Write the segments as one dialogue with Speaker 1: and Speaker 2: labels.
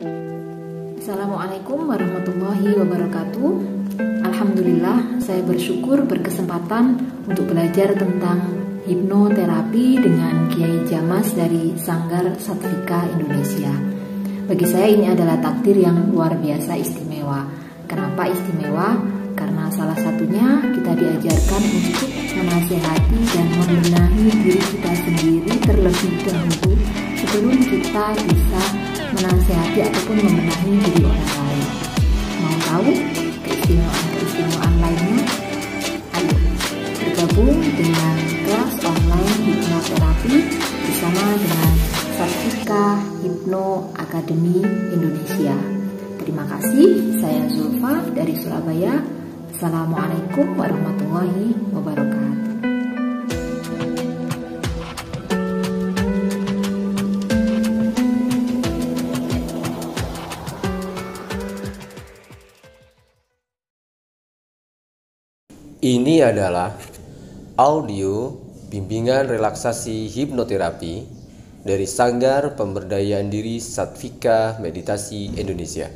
Speaker 1: Assalamualaikum warahmatullahi wabarakatuh. Alhamdulillah, saya bersyukur berkesempatan untuk belajar tentang hipnoterapi dengan Kiai Jamas dari Sanggar Satvika Indonesia. Bagi saya ini adalah takdir yang luar biasa istimewa. Kenapa istimewa? Karena salah satunya kita diajarkan untuk menasehati dan membenahi diri kita sendiri terlebih dahulu sebelum kita bisa menasehati ataupun membenahi diri orang lain. Mau tahu keistimewaan lainnya? Ayo bergabung dengan kelas online hipnoterapi bersama dengan Satvika Hipno Academy Indonesia. Terima kasih, saya Zulfa dari Surabaya. Assalamualaikum warahmatullahi wabarakatuh.
Speaker 2: Ini adalah audio bimbingan relaksasi hipnoterapi dari Sanggar Pemberdayaan Diri Satvika Meditasi Indonesia.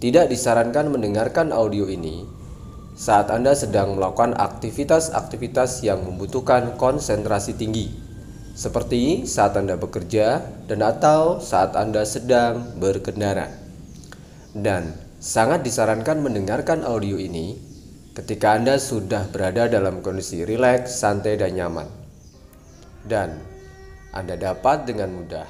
Speaker 2: Tidak disarankan mendengarkan audio ini saat Anda sedang melakukan aktivitas-aktivitas yang membutuhkan konsentrasi tinggi, seperti saat Anda bekerja dan atau saat Anda sedang berkendara. Dan sangat disarankan mendengarkan audio ini ketika Anda sudah berada dalam kondisi rileks, santai, dan nyaman. Dan Anda dapat dengan mudah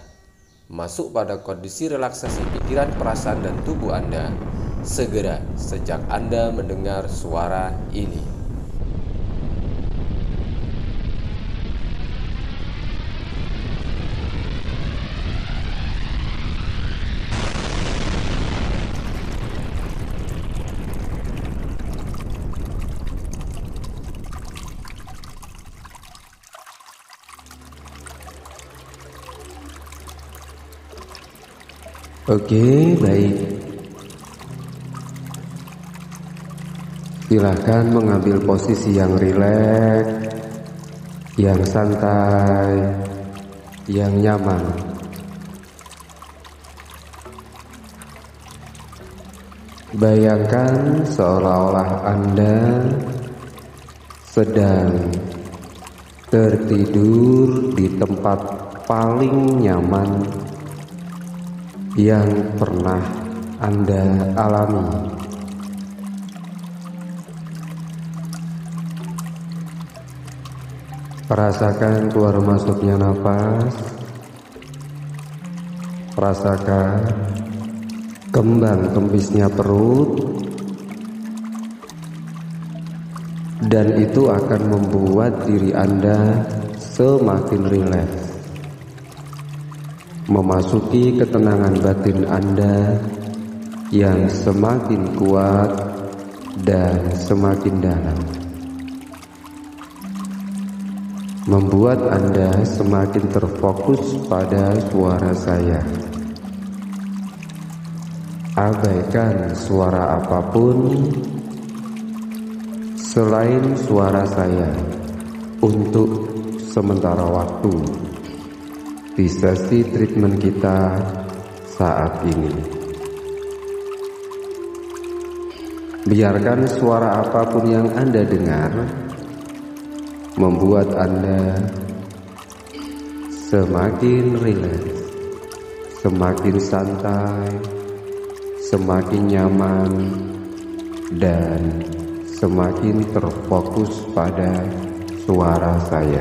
Speaker 2: masuk pada kondisi relaksasi pikiran, perasaan, dan tubuh Anda segera sejak Anda mendengar suara ini.
Speaker 3: Oke, baik. Silakan mengambil posisi yang rileks, yang santai, yang nyaman. Bayangkan seolah-olah Anda sedang tertidur di tempat paling nyaman yang pernah Anda alami. Rasakan keluar masuknya nafas. Rasakan kembang kempisnya perut. Dan itu akan membuat diri Anda semakin rileks, memasuki ketenangan batin Anda yang semakin kuat dan semakin dalam, membuat Anda semakin terfokus pada suara saya. Abaikan suara apapun selain suara saya untuk sementara waktu di sesi treatment kita saat ini. Biarkan suara apapun yang Anda dengar membuat Anda semakin rileks, semakin santai, semakin nyaman, dan semakin terfokus pada suara saya.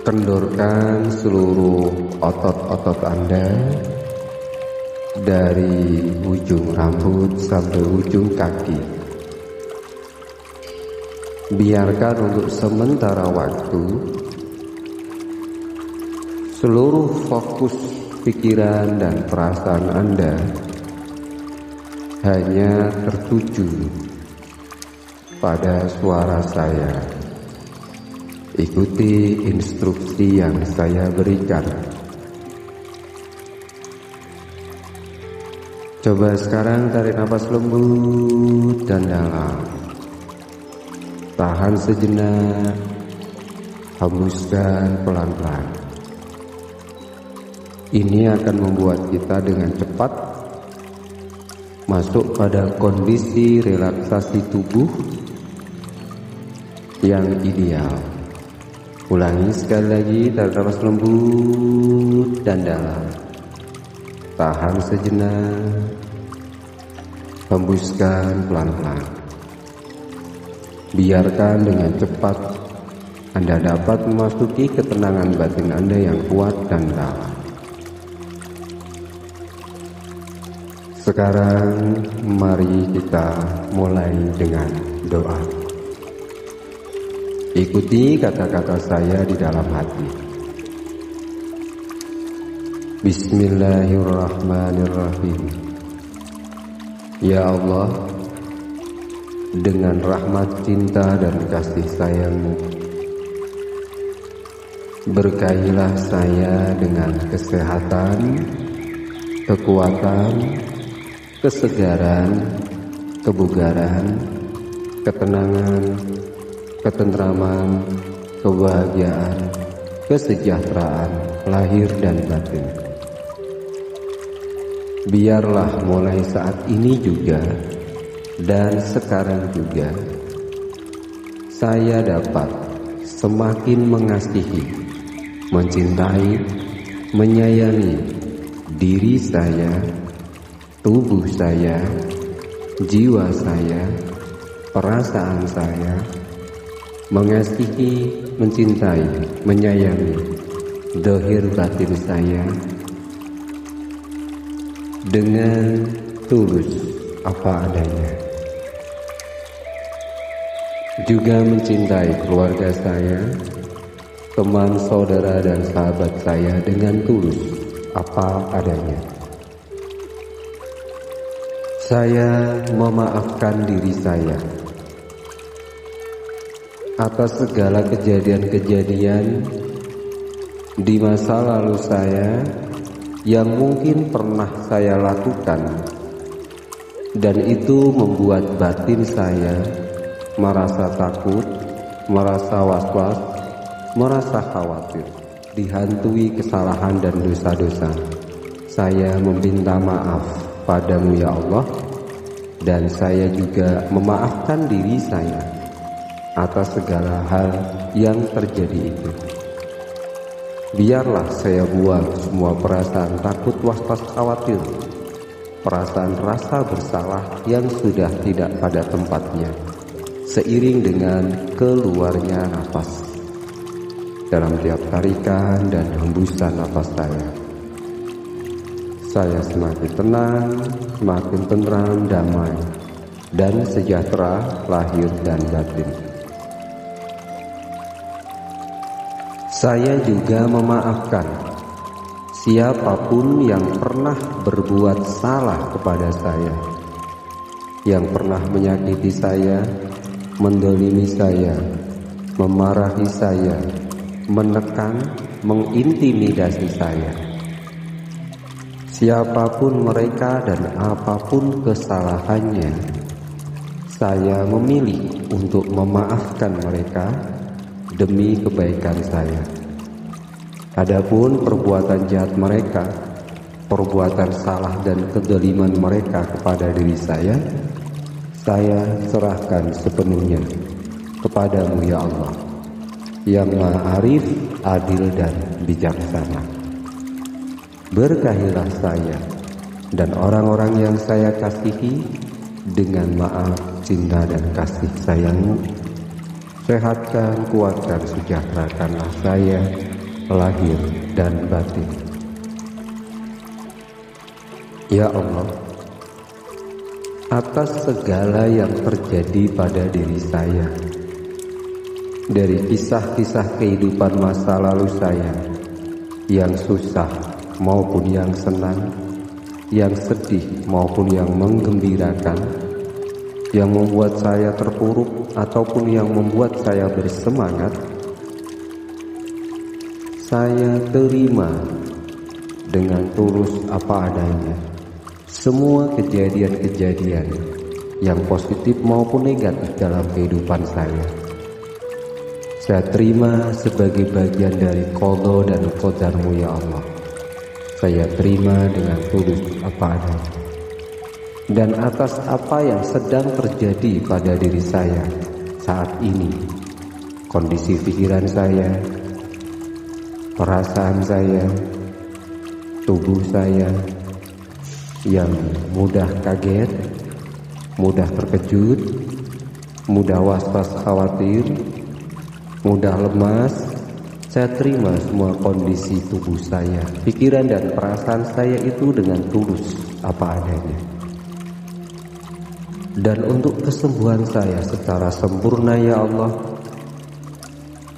Speaker 3: Kendorkan seluruh otot-otot Anda dari ujung rambut sampai ujung kaki. Biarkan untuk sementara waktu seluruh fokus pikiran dan perasaan Anda hanya tertuju pada suara saya. Ikuti instruksi yang saya berikan. Coba sekarang tarik nafas lembut dan dalam. Tahan sejenak, hembuskan pelan-pelan. Ini akan membuat kita dengan cepat masuk pada kondisi relaksasi tubuh yang ideal. Ulangi sekali lagi, tarik nafas lembut dan dalam. Tahan sejenak, hembuskan pelan-pelan. Biarkan dengan cepat Anda dapat memasuki ketenangan batin Anda yang kuat dan dalam. Sekarang mari kita mulai dengan doa. Ikuti kata-kata saya di dalam hati. Bismillahirrahmanirrahim. Ya Allah, dengan rahmat cinta dan kasih sayang-Mu, berkahilah saya dengan kesehatan, kekuatan, kesegaran, kebugaran, ketenangan, ketentraman, kebahagiaan, kesejahteraan lahir dan batin. Biarlah mulai saat ini juga dan sekarang juga saya dapat semakin mengasihi, mencintai, menyayangi diri saya, tubuh saya, jiwa saya, perasaan saya, mengasihi, mencintai, menyayangi zahir batin saya dengan tulus apa adanya. Juga mencintai keluarga saya, teman, saudara, dan sahabat saya dengan tulus apa adanya. Saya memaafkan diri saya atas segala kejadian-kejadian di masa lalu saya yang mungkin pernah saya lakukan, dan itu membuat batin saya merasa takut, merasa was-was, merasa khawatir, dihantui kesalahan dan dosa-dosa. Saya meminta maaf padamu ya Allah, dan saya juga memaafkan diri saya atas segala hal yang terjadi itu. Biarlah saya buang semua perasaan takut, was-was, khawatir, perasaan rasa bersalah yang sudah tidak pada tempatnya, seiring dengan keluarnya nafas dalam tiap tarikan dan hembusan nafas saya. Saya semakin tenang, semakin tenteram, damai, dan sejahtera lahir dan batin. Saya juga memaafkan siapapun yang pernah berbuat salah kepada saya, yang pernah menyakiti saya, mendolimi saya, memarahi saya, menekan, mengintimidasi saya. Siapapun mereka dan apapun kesalahannya, saya memilih untuk memaafkan mereka demi kebaikan saya. Adapun perbuatan jahat mereka, perbuatan salah dan kezaliman mereka kepada diri saya serahkan sepenuhnya kepadamu ya Allah, yang Maha Arif, adil dan bijaksana. Berkahilah saya dan orang-orang yang saya kasihi dengan maaf, cinta dan kasih sayang-Mu. Sehatkan, kuatkan, sejahterakanlah saya lahir dan batin. Ya Allah, atas segala yang terjadi pada diri saya, dari kisah-kisah kehidupan masa lalu saya, yang susah maupun yang senang, yang sedih maupun yang menggembirakan, yang membuat saya terpuruk ataupun yang membuat saya bersemangat, saya terima dengan tulus apa adanya semua kejadian-kejadian yang positif maupun negatif dalam kehidupan saya. Saya terima sebagai bagian dari qada dan qadarmu ya Allah. saya terima dengan tulus apa adanya. Dan atas apa yang sedang terjadi pada diri saya saat ini, kondisi pikiran saya, perasaan saya, tubuh saya yang mudah kaget, mudah terkejut, mudah was-was khawatir, mudah lemas, saya terima semua kondisi tubuh saya, pikiran dan perasaan saya itu dengan tulus apa adanya. Dan untuk kesembuhan saya secara sempurna ya Allah,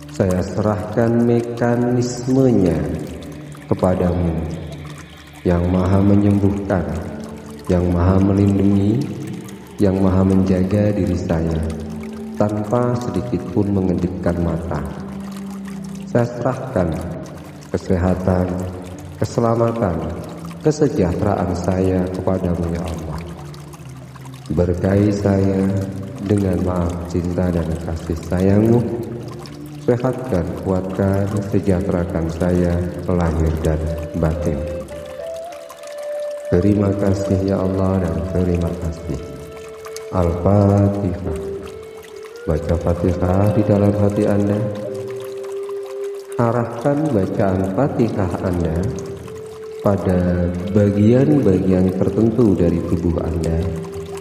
Speaker 3: saya serahkan mekanismenya kepadamu yang maha menyembuhkan, yang maha melindungi, yang maha menjaga diri saya tanpa sedikit pun mengedipkan mata. Saya serahkan kesehatan, keselamatan, kesejahteraan saya kepadamu ya Allah. Berkahi saya dengan maaf, cinta dan kasih sayang-Mu. Sehatkan, kuatkan, sejahterakan saya lahir dan batin. Terima kasih ya Allah dan terima kasih. Al-Fatihah. Baca Fatihah di dalam hati Anda. Arahkan bacaan Fatihah Anda pada bagian-bagian tertentu dari tubuh Anda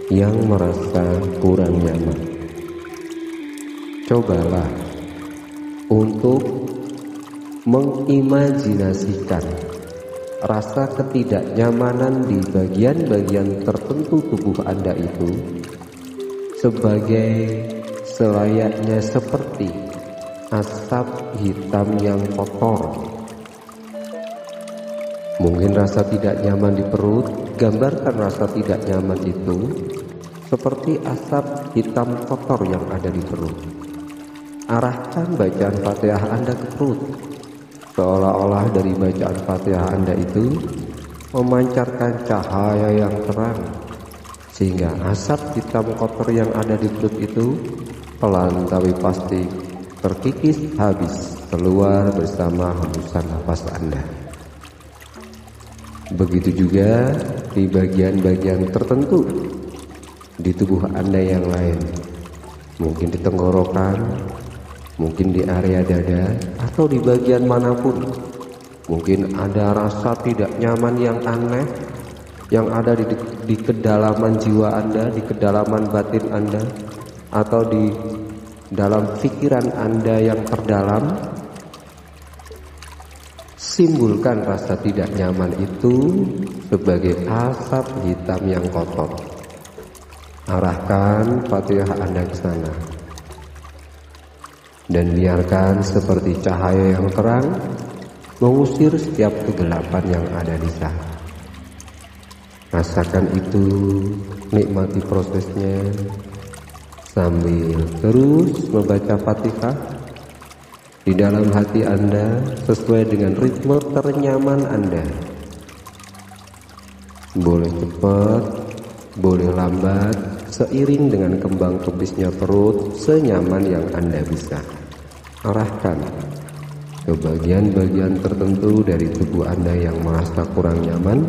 Speaker 3: yang merasa kurang nyaman. Cobalah untuk mengimajinasikan rasa ketidaknyamanan di bagian-bagian tertentu tubuh Anda itu sebagai selayaknya seperti asap hitam yang kotor. Mungkin rasa tidak nyaman di perut, gambarkan rasa tidak nyaman itu seperti asap hitam kotor yang ada di perut. Arahkan bacaan Fatihah Anda ke perut, seolah-olah dari bacaan Fatihah Anda itu memancarkan cahaya yang terang, sehingga asap hitam kotor yang ada di perut itu pelan tapi pasti terkikis habis keluar bersama hembusan nafas Anda. Begitu juga di bagian-bagian tertentu di tubuh Anda yang lain, mungkin di tenggorokan, mungkin di area dada, atau di bagian manapun. Mungkin ada rasa tidak nyaman yang aneh yang ada di kedalaman jiwa Anda, di kedalaman batin Anda, atau di dalam pikiran Anda yang terdalam. Simbolkan rasa tidak nyaman itu sebagai asap hitam yang kotor. Arahkan Fatihah Anda ke sana dan biarkan seperti cahaya yang terang mengusir setiap kegelapan yang ada di sana. Rasakan itu, nikmati prosesnya sambil terus membaca Fatihah di dalam hati Anda sesuai dengan ritme ternyaman Anda. Boleh cepat, boleh lambat, seiring dengan kembang kebisnya perut, senyaman yang Anda bisa. Arahkan ke bagian-bagian tertentu dari tubuh Anda yang merasa kurang nyaman,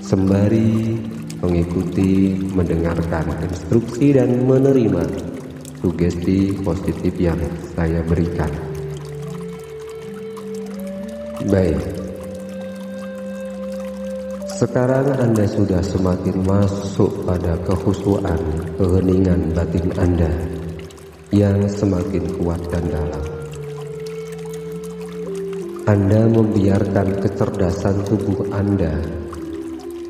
Speaker 3: sembari mengikuti, mendengarkan instruksi dan menerima sugesti positif yang saya berikan. Baik, sekarang Anda sudah semakin masuk pada kehusuan, keheningan batin Anda yang semakin kuat dan dalam. Anda membiarkan kecerdasan tubuh Anda,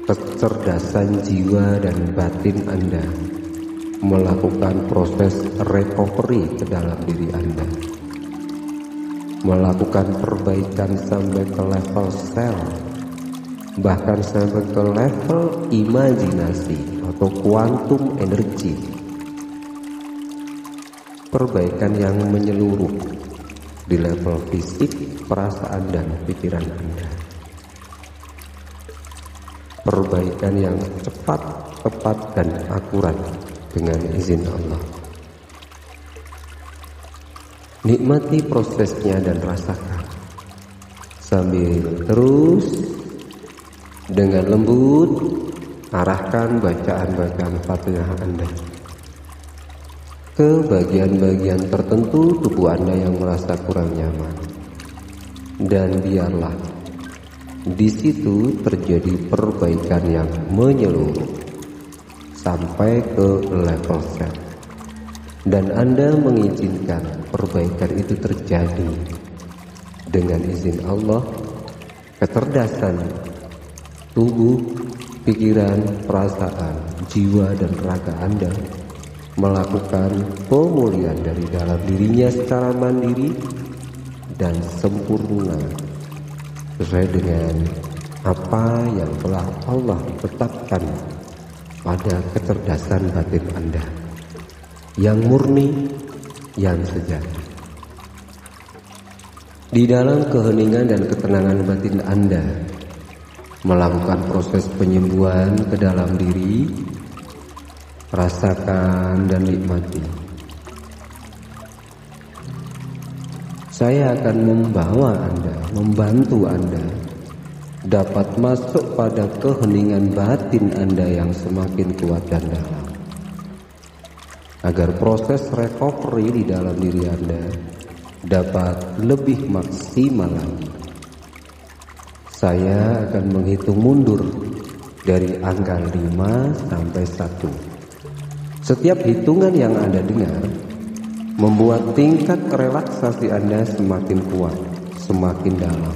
Speaker 3: kecerdasan jiwa dan batin Anda melakukan proses recovery ke dalam diri Anda, melakukan perbaikan sampai ke level sel, bahkan sampai ke level imajinasi atau kuantum energi. Perbaikan yang menyeluruh di level fisik, perasaan dan pikiran Anda. Perbaikan yang cepat, tepat dan akurat dengan izin Allah. Nikmati prosesnya dan rasakan sambil terus Dengan lembut, arahkan bacaan-bacaan Fatihah Anda ke bagian-bagian tertentu tubuh Anda yang merasa kurang nyaman. Dan biarlah di situ terjadi perbaikan yang menyeluruh sampai ke level sel. Dan Anda mengizinkan perbaikan itu terjadi dengan izin Allah. Kecerdasan tubuh, pikiran, perasaan, jiwa dan raga Anda melakukan pemulihan dari dalam dirinya secara mandiri dan sempurna sesuai dengan apa yang telah Allah tetapkan pada kecerdasan batin Anda yang murni, yang sejati. Di dalam keheningan dan ketenangan batin Anda melakukan proses penyembuhan ke dalam diri, rasakan dan nikmati. Saya akan membantu Anda dapat masuk pada keheningan batin Anda yang semakin kuat dan dalam, agar proses recovery di dalam diri Anda dapat lebih maksimal lagi. Saya akan menghitung mundur dari angka 5 sampai 1. Setiap hitungan yang Anda dengar membuat tingkat relaksasi Anda semakin kuat, semakin dalam,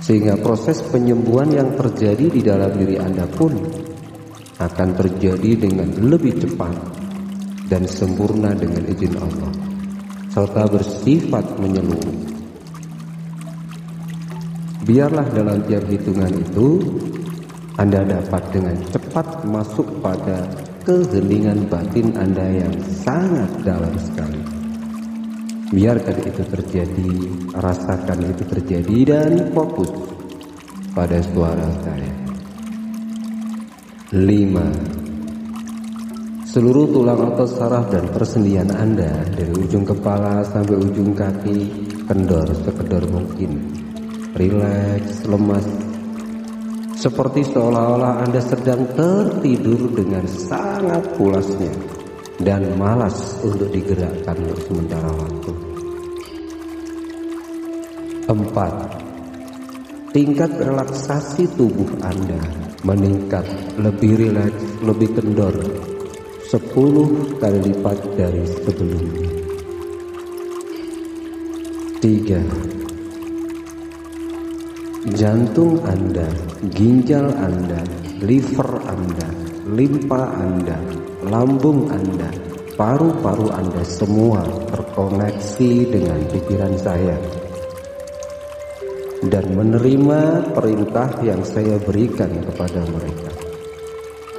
Speaker 3: sehingga proses penyembuhan yang terjadi di dalam diri Anda pun akan terjadi dengan lebih cepat dan sempurna dengan izin Allah, serta bersifat menyeluruh. Biarlah dalam tiap hitungan itu Anda dapat dengan cepat masuk pada keheningan batin Anda yang sangat dalam sekali. Biarkan itu terjadi, rasakan itu terjadi, dan fokus pada suara saya. 5. Seluruh tulang otot, saraf dan persendian Anda dari ujung kepala sampai ujung kaki kendor sekedar mungkin. Rileks, lemas, seperti seolah-olah Anda sedang tertidur dengan sangat pulasnya dan malas untuk digerakkan untuk sementara waktu. 4. Tingkat relaksasi tubuh Anda meningkat, lebih rileks, lebih kendor 10 kali lipat dari sebelumnya. 3. Jantung Anda, ginjal Anda, liver Anda, limpa Anda, lambung Anda, paru-paru Anda semua terkoneksi dengan pikiran saya dan menerima perintah yang saya berikan kepada mereka.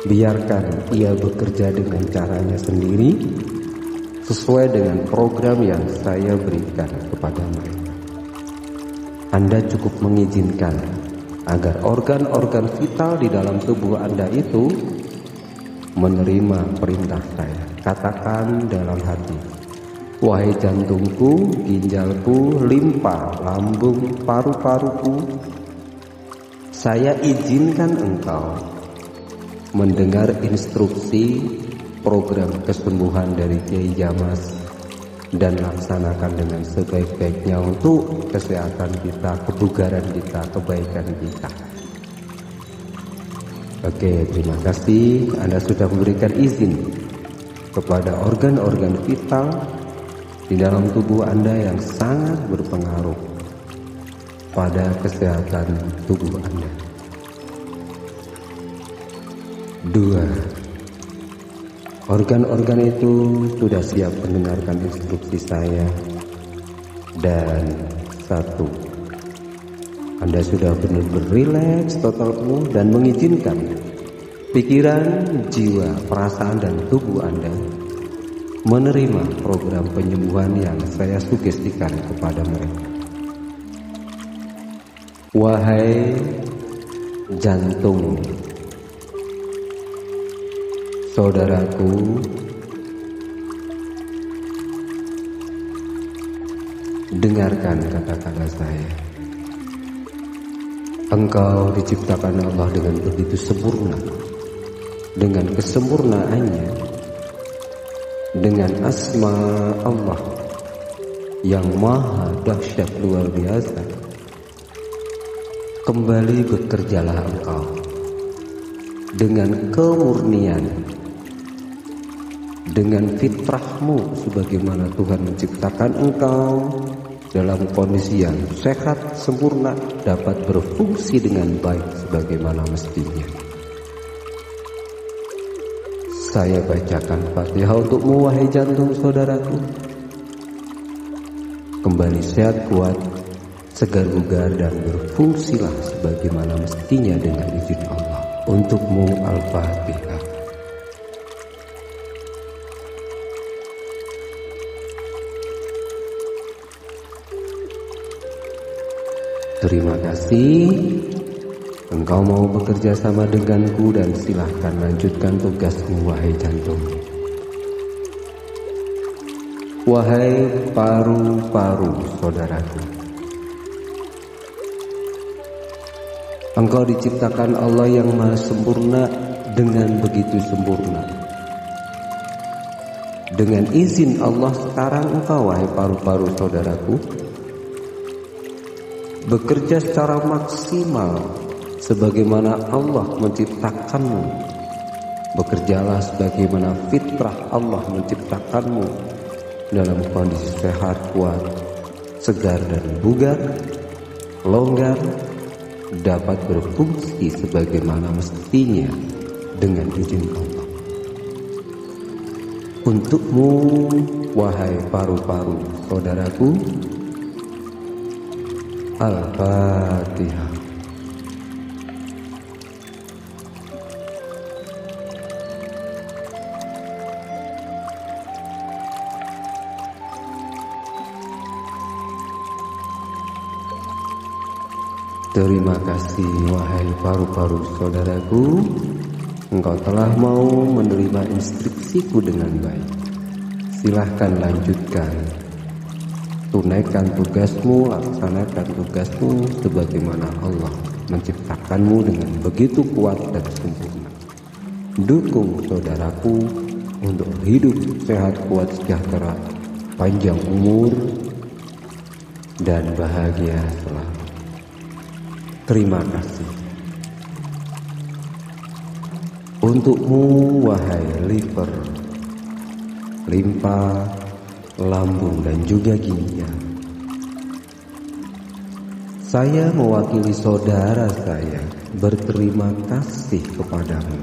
Speaker 3: Biarkan ia bekerja dengan caranya sendiri sesuai dengan program yang saya berikan kepada mereka. Anda cukup mengizinkan agar organ-organ vital di dalam tubuh Anda itu menerima perintah saya. Katakan dalam hati, wahai jantungku, ginjalku, limpa, lambung, paru-paruku, saya izinkan engkau mendengar instruksi program kesembuhan dari Kiai Jamas dan laksanakan dengan sebaik-baiknya untuk kesehatan kita, kebugaran kita, kebaikan kita. Oke, terima kasih Anda sudah memberikan izin kepada organ-organ vital di dalam tubuh Anda yang sangat berpengaruh pada kesehatan tubuh Anda. 2. Organ-organ itu sudah siap mendengarkan instruksi saya. Dan 1. Anda sudah benar-benar rileks, total penuh, dan mengizinkan pikiran, jiwa, perasaan, dan tubuh Anda menerima program penyembuhan yang saya sugestikan kepada mereka. Wahai jantung, saudaraku, dengarkan kata-kata saya. Engkau diciptakan Allah dengan begitu sempurna, dengan kesempurnaannya, dengan asma Allah yang maha dahsyat luar biasa. Kembali bekerjalah engkau dengan kemurnian, dengan fitrahmu sebagaimana Tuhan menciptakan engkau dalam kondisi yang sehat, sempurna, dapat berfungsi dengan baik sebagaimana mestinya. Saya bacakan Fatihah untukmu, wahai jantung saudaraku. Kembali sehat, kuat, segar bugar, dan berfungsilah sebagaimana mestinya dengan izin Allah. Untukmu Al-Fatihah. Terima kasih. Engkau mau bekerja sama denganku, dan silahkan lanjutkan tugasmu, wahai jantung. Wahai paru-paru saudaraku, engkau diciptakan Allah yang maha sempurna dengan begitu sempurna. Dengan izin Allah sekarang engkau, wahai paru-paru saudaraku, bekerja secara maksimal sebagaimana Allah menciptakanmu. Bekerjalah sebagaimana fitrah Allah menciptakanmu, dalam kondisi sehat, kuat, segar dan bugar, longgar, dapat berfungsi sebagaimana mestinya dengan izin Allah. Untukmu, wahai paru-paru saudaraku, Al-Fatihah. Terima kasih, wahai paru-paru saudaraku, engkau telah mau menerima instruksiku dengan baik. Silahkan lanjutkan, tunaikan tugasmu, laksanakan tugasmu sebagaimana Allah menciptakanmu dengan begitu kuat dan sempurna. Dukung saudaraku untuk hidup sehat, kuat, sejahtera, panjang umur, dan bahagia selalu. Terima kasih. Untukmu, wahai liver, limpa, lambung, dan juga ginjal, saya mewakili saudara saya berterima kasih kepadamu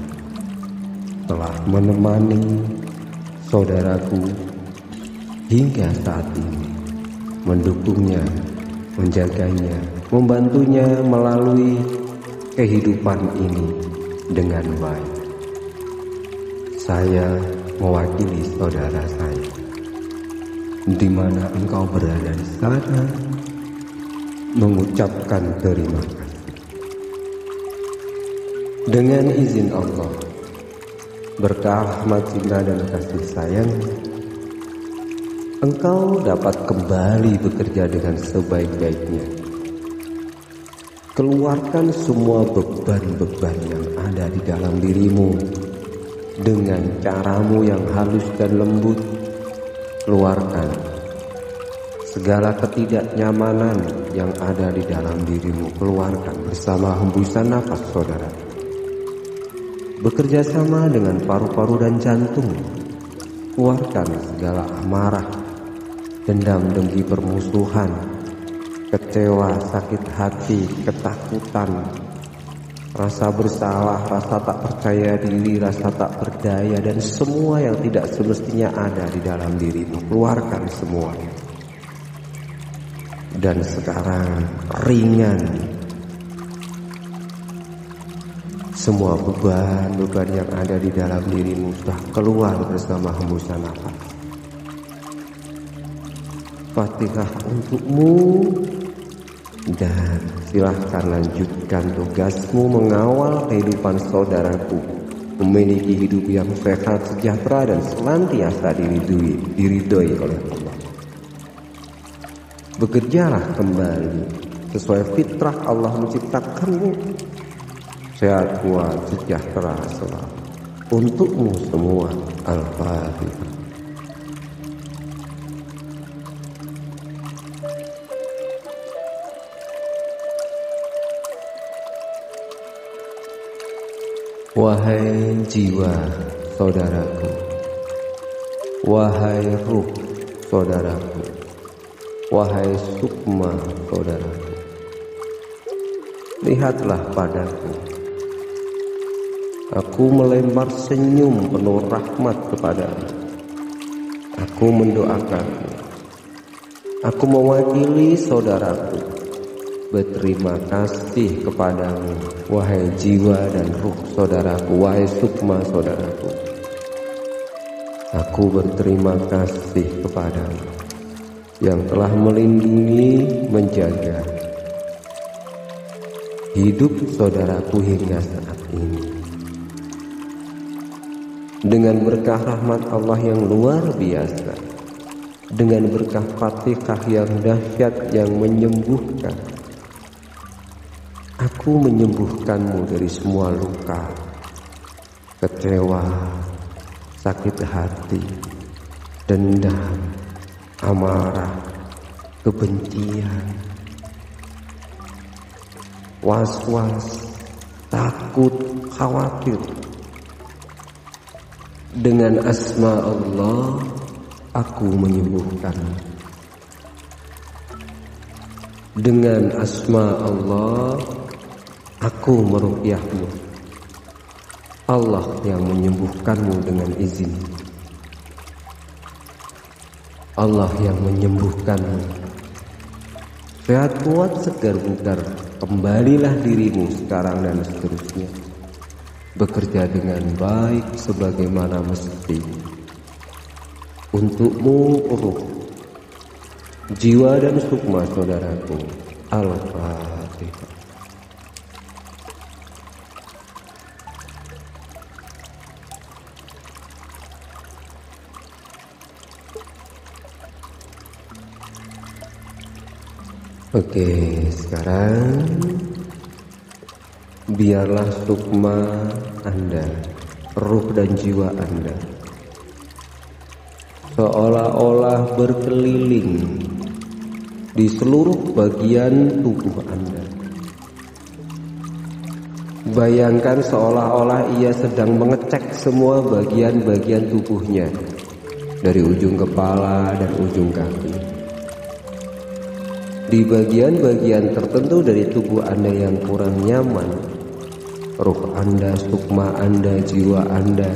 Speaker 3: telah menemani saudaraku hingga saat ini, mendukungnya, menjaganya, membantunya melalui kehidupan ini dengan baik. Saya mewakili saudara saya, di mana engkau berada di sana, mengucapkan terima kasih. Dengan izin Allah, berkah rahmat, cinta, dan kasih sayang, engkau dapat kembali bekerja dengan sebaik-baiknya. Keluarkan semua beban-beban yang ada di dalam dirimu dengan caramu yang halus dan lembut. Keluarkan segala ketidaknyamanan yang ada di dalam dirimu. Keluarkan bersama hembusan nafas saudara. Bekerja sama dengan paru-paru dan jantung. Keluarkan segala amarah, dendam, dengki, permusuhan, kecewa, sakit hati, ketakutan, rasa bersalah, rasa tak percaya diri, rasa tak berdaya, dan semua yang tidak semestinya ada di dalam dirimu. Keluarkan semuanya. Dan sekarang ringan semua beban-beban yang ada di dalam dirimu sudah keluar bersama hembusan nafas. Fatihah untukmu, dan silahkan lanjutkan tugasmu mengawal kehidupan saudaraku, memiliki hidup yang sehat, sejahtera, dan senantiasa diridhoi oleh Allah. Bekerjalah kembali sesuai fitrah Allah menciptakanmu. Sehat, kuat, sejahtera selalu untukmu semua. Al-Fatihah. Wahai jiwa saudaraku, wahai ruh saudaraku, wahai sukma saudaraku, lihatlah padaku. Aku melempar senyum penuh rahmat kepadamu. Aku mendoakanmu. Aku mewakili saudaraku berterima kasih kepadamu, wahai jiwa dan ruh saudaraku, wahai sukma saudaraku. Aku berterima kasih kepadamu yang telah melindungi, menjaga hidup saudaraku hingga saat ini. Dengan berkah rahmat Allah yang luar biasa, dengan berkah Fatihah yang dahsyat yang menyembuhkan, aku menyembuhkanmu dari semua luka, kecewa, sakit hati, dendam, amarah, kebencian, was-was, takut, khawatir. Dengan asma Allah, aku menyembuhkanmu. Dengan asma Allah, aku meruqyahmu. Allah yang menyembuhkanmu dengan izin. Allah yang menyembuhkanmu. Sehat, kuat, segar, bugar, kembalilah dirimu sekarang dan seterusnya. Bekerja dengan baik sebagaimana mestinya. Untukmu ruh, jiwa dan sukma saudaraku. Al-Fatihah. Oke, sekarang biarlah sukma Anda, ruh dan jiwa Anda seolah-olah berkeliling di seluruh bagian tubuh Anda. Bayangkan seolah-olah ia sedang mengecek semua bagian-bagian tubuhnya, dari ujung kepala dan ujung kaki. Di bagian-bagian tertentu dari tubuh Anda yang kurang nyaman, ruh Anda, sukma Anda, jiwa Anda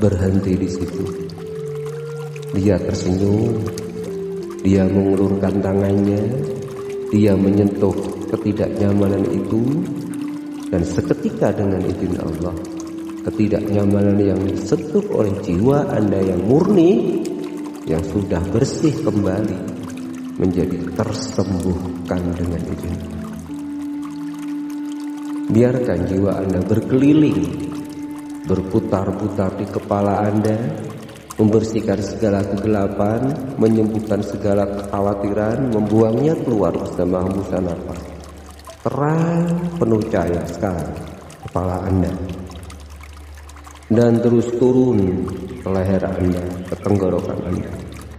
Speaker 3: berhenti di situ. Dia tersenyum, dia mengulurkan tangannya, dia menyentuh ketidaknyamanan itu, dan seketika dengan izin Allah, ketidaknyamanan yang disentuh oleh jiwa Anda yang murni, yang sudah bersih kembali, menjadi tersembuhkan dengan izin. Biarkan jiwa Anda berkeliling, berputar-putar di kepala Anda, membersihkan segala kegelapan, menyembuhkan segala kekhawatiran, membuangnya keluar bersama hembusan nafas. Terang penuh cahaya sekarang kepala Anda, dan terus turun ke leher Anda, ke tenggorokan Anda.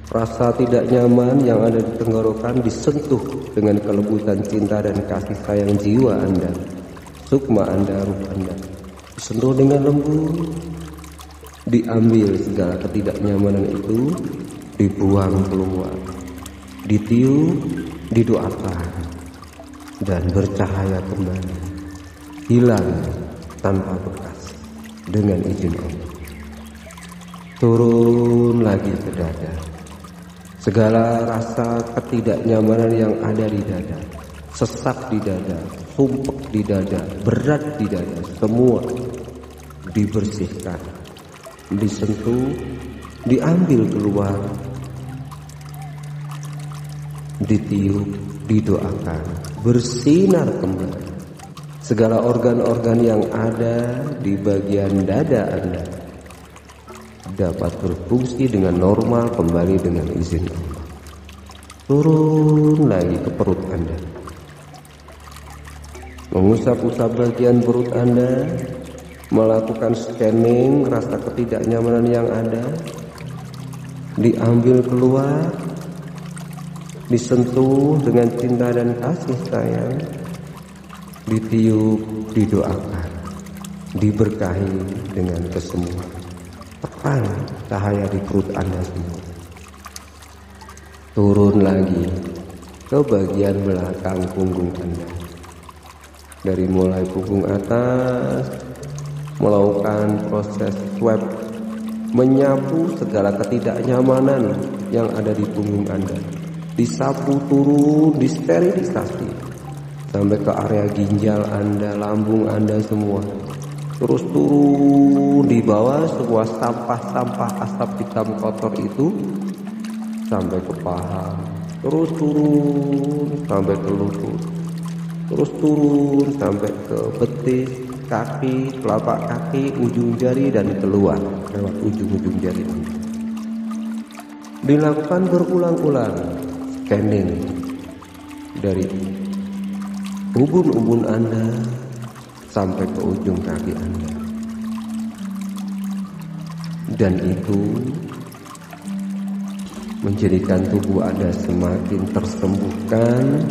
Speaker 3: Rasa tidak nyaman yang ada di tenggorokan disentuh dengan kelembutan cinta dan kasih sayang jiwa Anda, sukma Anda, ruh Anda. Disentuh dengan lembut, diambil segala ketidaknyamanan itu, dibuang keluar, ditiup, didoakan, dan bercahaya kembali, hilang tanpa bekas dengan izin Allah. Turun lagi ke dada. Segala rasa ketidaknyamanan yang ada di dada, sesak di dada, sumpek di dada, berat di dada, semua dibersihkan, disentuh, diambil keluar, ditiup, didoakan, bersinar kembali. Segala organ-organ yang ada di bagian dada Anda dapat berfungsi dengan normal kembali dengan izin Allah. Turun lagi ke perut Anda. mengusap-usap bagian perut Anda, melakukan scanning rasa ketidaknyamanan yang ada, diambil keluar, disentuh dengan cinta dan kasih sayang, ditiup, didoakan, diberkahi dengan kesembuhan. Terang cahaya di perut Anda semua. Turun lagi ke bagian belakang punggung Anda. Dari mulai punggung atas, melakukan proses swab, menyapu segala ketidaknyamanan yang ada di punggung Anda. Disapu turun, disterilisasi sampai ke area ginjal Anda, lambung Anda semua. Terus turun di bawah sebuah sampah-sampah asap hitam kotor itu sampai ke paha. Terus turun sampai ke lutut. Terus turun sampai ke betis, kaki, telapak kaki, ujung jari, dan keluar lewat ujung-ujung jari Anda. Dilakukan berulang-ulang scanning dari ubun-ubun Anda sampai ke ujung kaki Anda. Dan itu menjadikan tubuh Anda semakin tersembuhkan,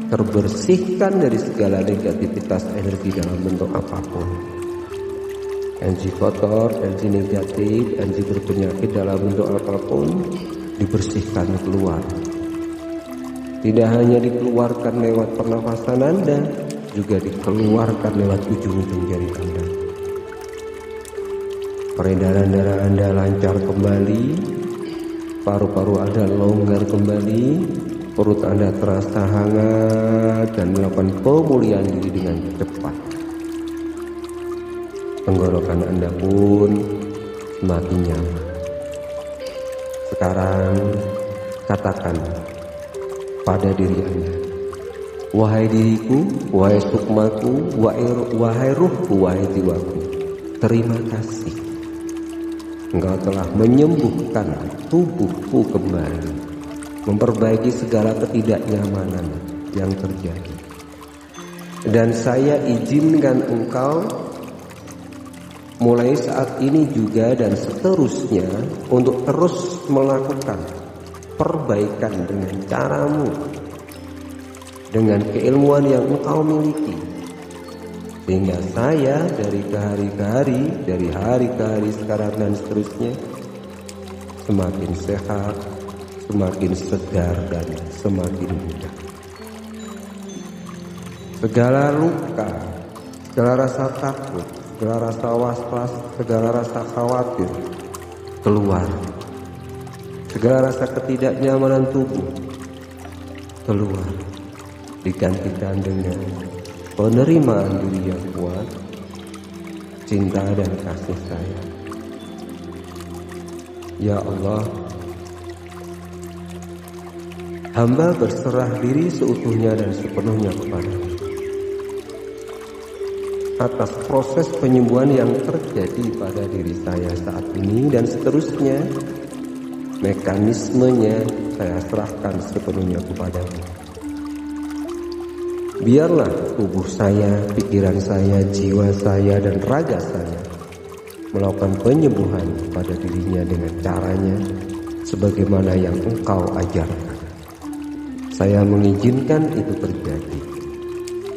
Speaker 3: terbersihkan dari segala negativitas energi dalam bentuk apapun. Energi kotor, energi negatif, energi berpenyakit dalam bentuk apapun dibersihkan keluar. Tidak hanya dikeluarkan lewat pernafasan Anda, juga dikeluarkan lewat ujung-ujung jari Anda. Peredaran darah Anda lancar kembali, paru-paru Anda longgar kembali, perut Anda terasa hangat dan melakukan pemulihan diri dengan cepat. Tenggorokan Anda pun semakin nyaman. Sekarang katakan pada diri Anda, wahai diriku, wahai sukmaku, wahai ruhku, wahai jiwaku, terima kasih. Engkau telah menyembuhkan tubuhku kembali, memperbaiki segala ketidaknyamanan yang terjadi. Dan saya izinkan Engkau mulai saat ini juga dan seterusnya untuk terus melakukan perbaikan dengan caramu, dengan keilmuan yang Engkau miliki, sehingga saya dari ke hari ke hari, dari hari ke hari sekarang dan seterusnya semakin sehat, semakin segar, dan semakin mudah. Segala luka, segala rasa takut, segala rasa was-was, segala rasa khawatir keluar. Segala rasa ketidaknyamanan tubuh keluar, digantikan dengan penerimaan diri yang kuat, cinta dan kasih sayang. Ya Allah, hamba berserah diri seutuhnya dan sepenuhnya kepadamu atas proses penyembuhan yang terjadi pada diri saya saat ini dan seterusnya. Mekanismenya saya serahkan sepenuhnya kepadamu. Biarlah tubuh saya, pikiran saya, jiwa saya, dan raga saya melakukan penyembuhan pada dirinya dengan caranya sebagaimana yang Engkau ajarkan. Saya mengizinkan itu terjadi.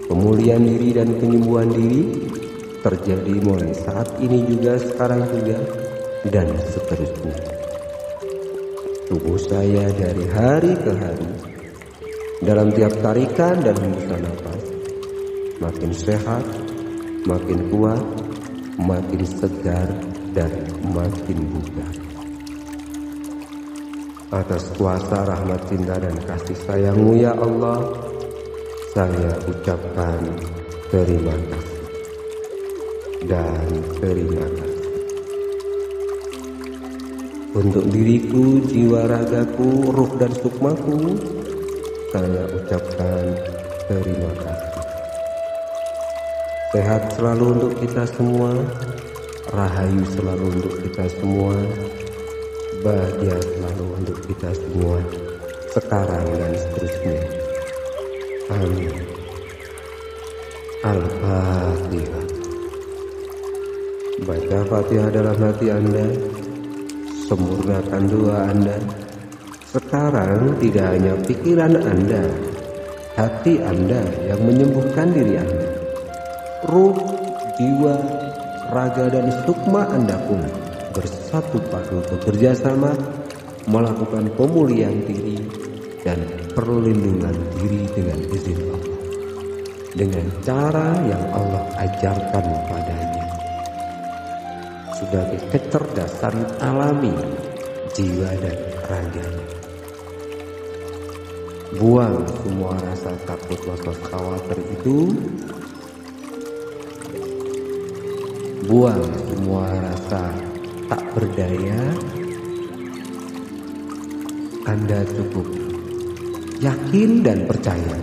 Speaker 3: Pemulihan diri dan penyembuhan diri terjadi mulai saat ini juga, sekarang juga, dan seterusnya. Tubuh saya dari hari ke hari, dalam tiap tarikan dan hembusan nafas, makin sehat, makin kuat, makin segar, dan makin bugar. Atas kuasa rahmat cinta dan kasih sayang-Mu ya Allah, saya ucapkan terima kasih dan terima kasih. Untuk diriku, jiwa ragaku, ruh dan sukmaku, saya ucapkan terima kasih. Sehat selalu untuk kita semua, rahayu selalu untuk kita semua, bahagia selalu untuk kita semua, sekarang dan seterusnya. Amin. Al-Fatihah. Baca Fatihah dalam hati Anda, sempurnakan doa Anda. Sekarang tidak hanya pikiran Anda, hati Anda yang menyembuhkan diri Anda. Ruh, jiwa, raga dan sukma Anda pun bersatu padu bekerja sama melakukan pemulihan diri dan perlindungan diri dengan izin Allah, dengan cara yang Allah ajarkan padanya sebagai kecerdasan alami jiwa dan raganya. Buang semua rasa takut, was-was, khawatir itu. Buang semua rasa tak berdaya. Anda cukup yakin dan percaya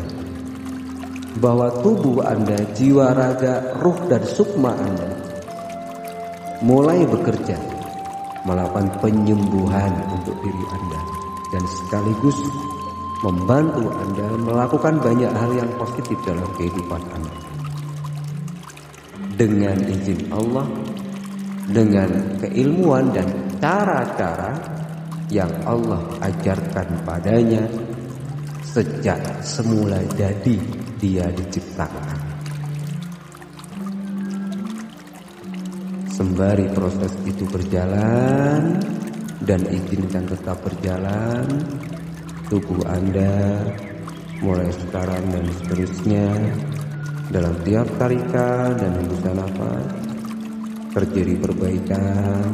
Speaker 3: bahwa tubuh Anda, jiwa, raga, ruh dan sukma Anda mulai bekerja melakukan penyembuhan untuk diri Anda dan sekaligus membantu Anda melakukan banyak hal yang positif dalam kehidupan Anda. Dengan izin Allah, dengan keilmuan dan cara-cara yang Allah ajarkan padanya sejak semula jadi dia diciptakan. Sembari proses itu berjalan dan izinkan tetap berjalan, tubuh Anda mulai sekarang dan seterusnya dalam tiap tarikan dan hembusan nafas terjadi perbaikan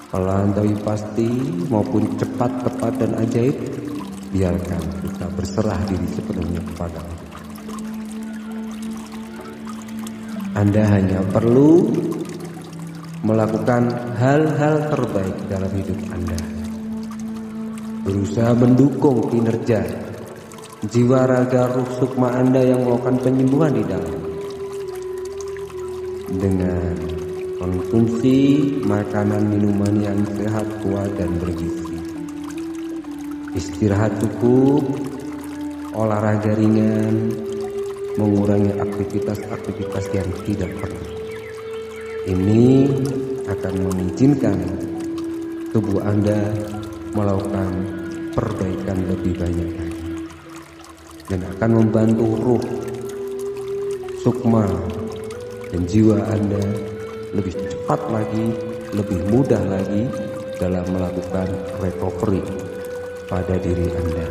Speaker 3: pelan tapi pasti maupun cepat, tepat dan ajaib. Biarkan kita berserah diri sepenuhnya kepada Allah. Anda hanya perlu melakukan hal-hal terbaik dalam hidup Anda, berusaha mendukung kinerja jiwa, raga, ruh, sukma Anda yang melakukan penyembuhan di dalam dengan konsumsi makanan minuman yang sehat, kuat dan bergizi, istirahat cukup, olahraga ringan, mengurangi aktivitas-aktivitas yang tidak perlu. Ini akan mengizinkan tubuh Anda melakukan perbaikan lebih banyak lagi dan akan membantu ruh, sukma dan jiwa Anda lebih cepat lagi, lebih mudah lagi dalam melakukan recovery pada diri Anda.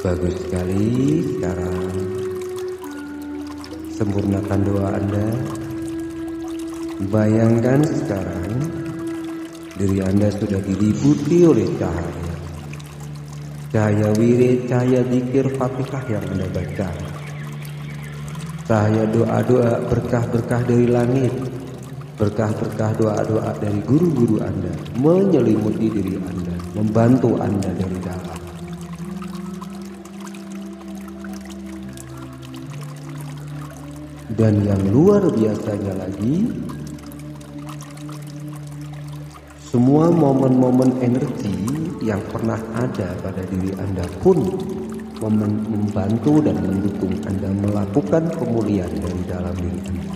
Speaker 3: Bagus sekali. Sekarang sempurnakan doa Anda. Bayangkan sekarang diri Anda sudah diliputi oleh cahaya. Cahaya wirid, cahaya zikir, Fatihah yang Anda baca. Cahaya doa-doa, berkah-berkah dari langit, berkah-berkah doa-doa dari guru-guru Anda menyelimuti diri Anda, membantu Anda dari dalam. Dan yang luar biasanya lagi, semua momen-momen energi yang pernah ada pada diri Anda pun membantu dan mendukung Anda melakukan pemulihan dari dalam diri Anda,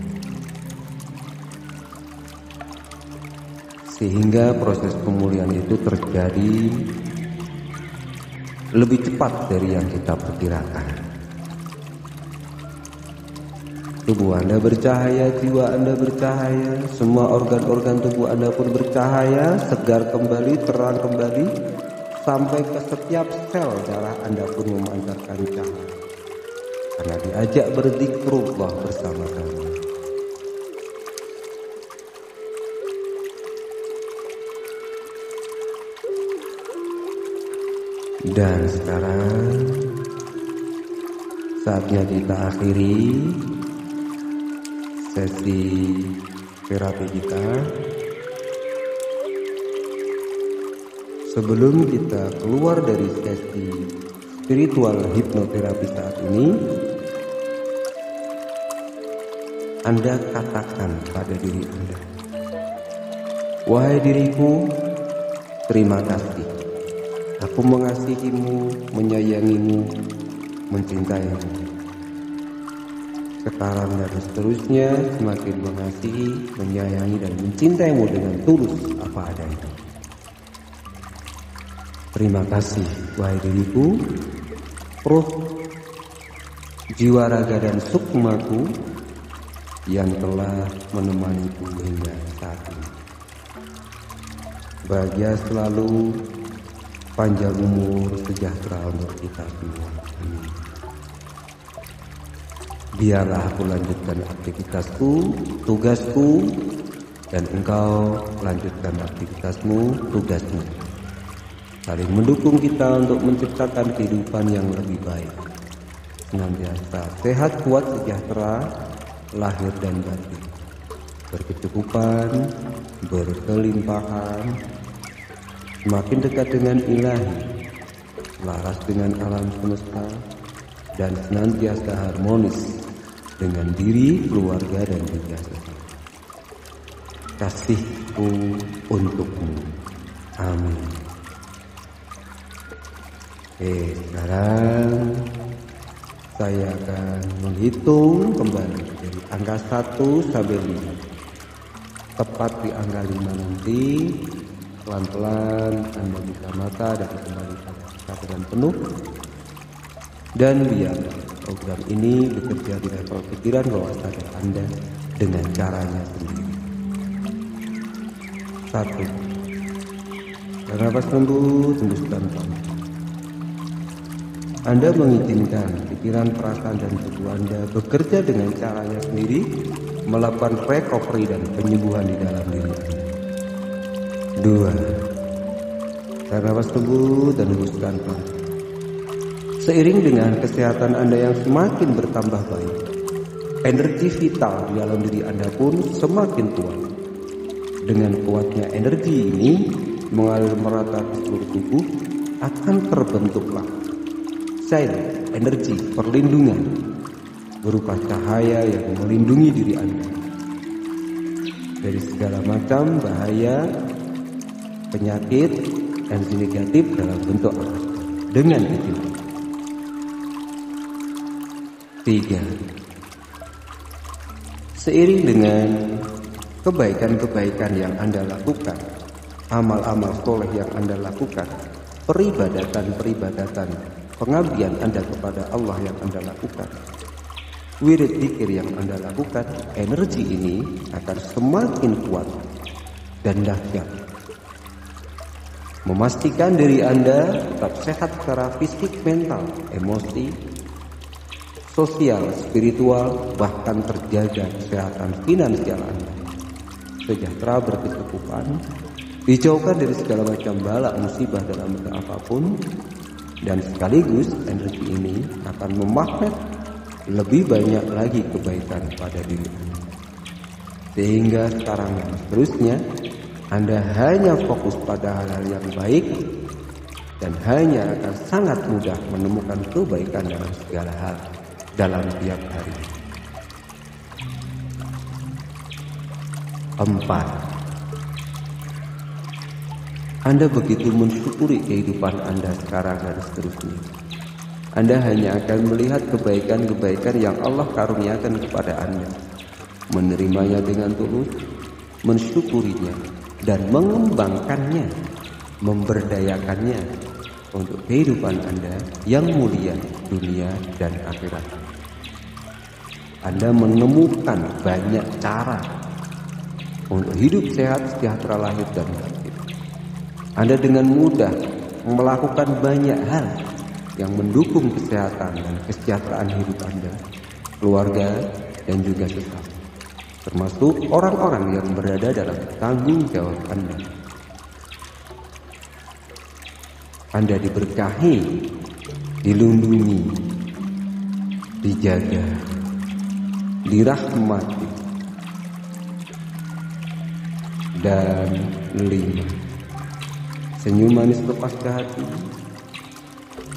Speaker 3: sehingga proses pemulihan itu terjadi lebih cepat dari yang kita perkirakan. Tubuh Anda bercahaya, jiwa Anda bercahaya, semua organ-organ tubuh Anda pun bercahaya, segar kembali, terang kembali, sampai ke setiap sel darah Anda pun memancarkan cahaya karena diajak berzikrullah bersama-sama. Dan sekarang saatnya kita akhiri sesi terapi kita. Sebelum kita keluar dari sesi spiritual hipnoterapi saat ini, Anda katakan pada diri Anda, "Wahai diriku, terima kasih Aku mengasihimu, menyayangimu, mencintaimu. Sekarang dan seterusnya semakin mengasihi, menyayangi, dan mencintaimu dengan tulus apa adanya. Terima kasih, wahai diriku, roh, jiwa, raga, dan sukmaku yang telah menemaniku hingga saat ini. Bahagia selalu, panjang umur, sejahtera untuk kita semua. Amin. Biarlah aku lanjutkan aktivitasku, tugasku, dan engkau lanjutkan aktivitasmu, tugasmu. Saling mendukung kita untuk menciptakan kehidupan yang lebih baik. Senantiasa sehat, kuat, sejahtera, lahir dan batin. Berkecukupan, berkelimpahan, semakin dekat dengan Ilahi, laras dengan alam semesta, dan senantiasa harmonis dengan diri, keluarga, dan juga sesama. Kasihku untukmu. Amin. Sekarang saya akan menghitung kembali dari angka 1 sampai 5. Tepat di angka 5 nanti, pelan-pelan Anda buka mata dan kembali pada kesadaran penuh. Dan biar program ini bekerja di level pikiran bawah sadar Anda dengan caranya sendiri. 1. Nafas lembut, hembuskan pelan. Anda mengizinkan pikiran, perasaan, dan tubuh Anda bekerja dengan caranya sendiri, melakukan recovery dan penyembuhan di dalam diri Anda. 2. Tarik nafas lembut dan hembuskan pelan. Seiring dengan kesehatan Anda yang semakin bertambah baik, energi vital di dalam diri Anda pun semakin kuat. Dengan kuatnya energi ini mengalir merata ke seluruh tubuh, akan terbentuklah energi perlindungan berupa cahaya yang melindungi diri Anda dari segala macam bahaya, penyakit, energi negatif dalam bentuk apa dengan izin. 3. Seiring dengan kebaikan-kebaikan yang Anda lakukan, amal-amal soleh yang Anda lakukan, peribadatan-peribadatan, pengabdian Anda kepada Allah yang Anda lakukan, wirid zikir yang Anda lakukan, energi ini akan semakin kuat dan dahsyat, memastikan diri Anda tetap sehat secara fisik, mental, emosi, sosial, spiritual, bahkan terjaga kesehatan finansial Anda, sejahtera, berkecukupan, dijauhkan dari segala macam bala musibah dalam bentuk apapun. Dan sekaligus energi ini akan memagnet lebih banyak lagi kebaikan pada diri Anda. Sehingga sekarang dan seterusnya Anda hanya fokus pada hal-hal yang baik dan hanya akan sangat mudah menemukan kebaikan dalam segala hal dalam tiap hari. 4. Anda begitu mensyukuri kehidupan Anda sekarang dan seterusnya. Anda hanya akan melihat kebaikan-kebaikan yang Allah karuniakan kepada Anda, menerimanya dengan tulus, mensyukurinya, dan mengembangkannya, memberdayakannya untuk kehidupan Anda yang mulia dunia dan akhirat. Anda menemukan banyak cara untuk hidup sehat, sejahtera, lahir dan batin. Anda dengan mudah melakukan banyak hal yang mendukung kesehatan dan kesejahteraan hidup Anda, keluarga, dan juga sesama, termasuk orang-orang yang berada dalam tanggung jawab Anda. Anda diberkahi, dilindungi, dijaga, dirahmati. Dan 5. Senyum manis lepas ke hati.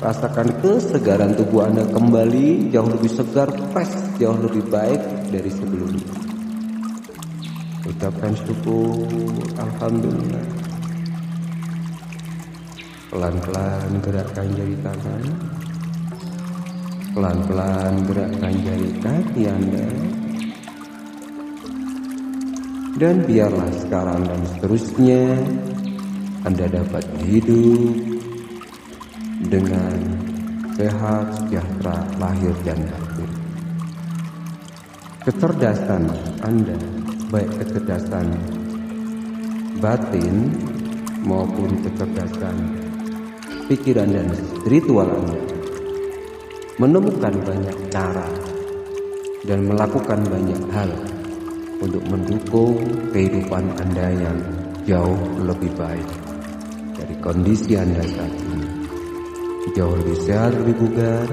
Speaker 3: Rasakan kesegaran tubuh Anda kembali jauh lebih segar, fresh, jauh lebih baik dari sebelumnya. Ucapkan syukur, alhamdulillah. Pelan-pelan gerakkan jari tangan, pelan-pelan gerakkan jari kaki Anda. Dan biarlah sekarang dan seterusnya Anda dapat hidup dengan sehat, sejahtera, lahir dan batin. Kecerdasan Anda, baik kecerdasan batin maupun kecerdasan pikiran dan spiritual Anda, menemukan banyak cara dan melakukan banyak hal untuk mendukung kehidupan Anda yang jauh lebih baik dari kondisi Anda saat ini. Jauh lebih sehat, lebih bugar,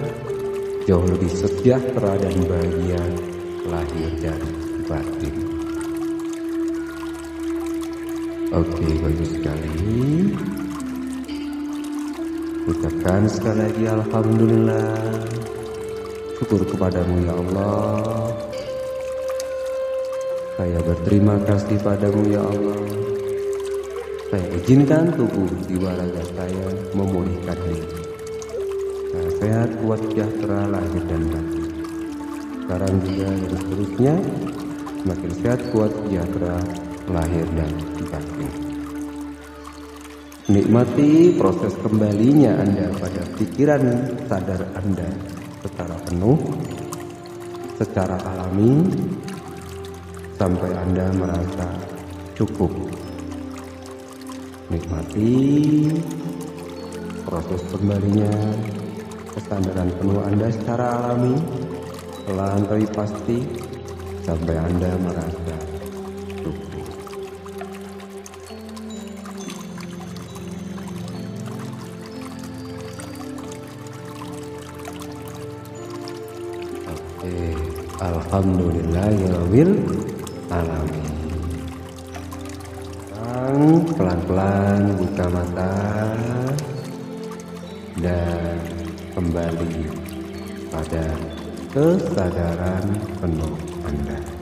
Speaker 3: jauh lebih sejahtera dan bahagia lahir dan batin. Oke, bagus sekali. Ucapkan sekali lagi alhamdulillah. Syukur kepadamu ya Allah. Saya berterima kasih padamu ya Allah. Saya izinkan tubuh jiwa raga saya memulihkan diri. Saya sehat, kuat, sejahtera, lahir dan batin. Sekarang juga dan seterusnya semakin sehat, kuat, sejahtera, lahir dan batin. Nikmati proses kembalinya Anda pada pikiran sadar Anda secara penuh, secara alami, sampai Anda merasa cukup. Nikmati proses kembalinya kesadaran penuh Anda secara alami, pelan tapi pasti, sampai Anda merasa cukup. Oke, alhamdulillahirabbil alamin. Sekarang pelan-pelan buka mata dan kembali pada kesadaran penuh Anda.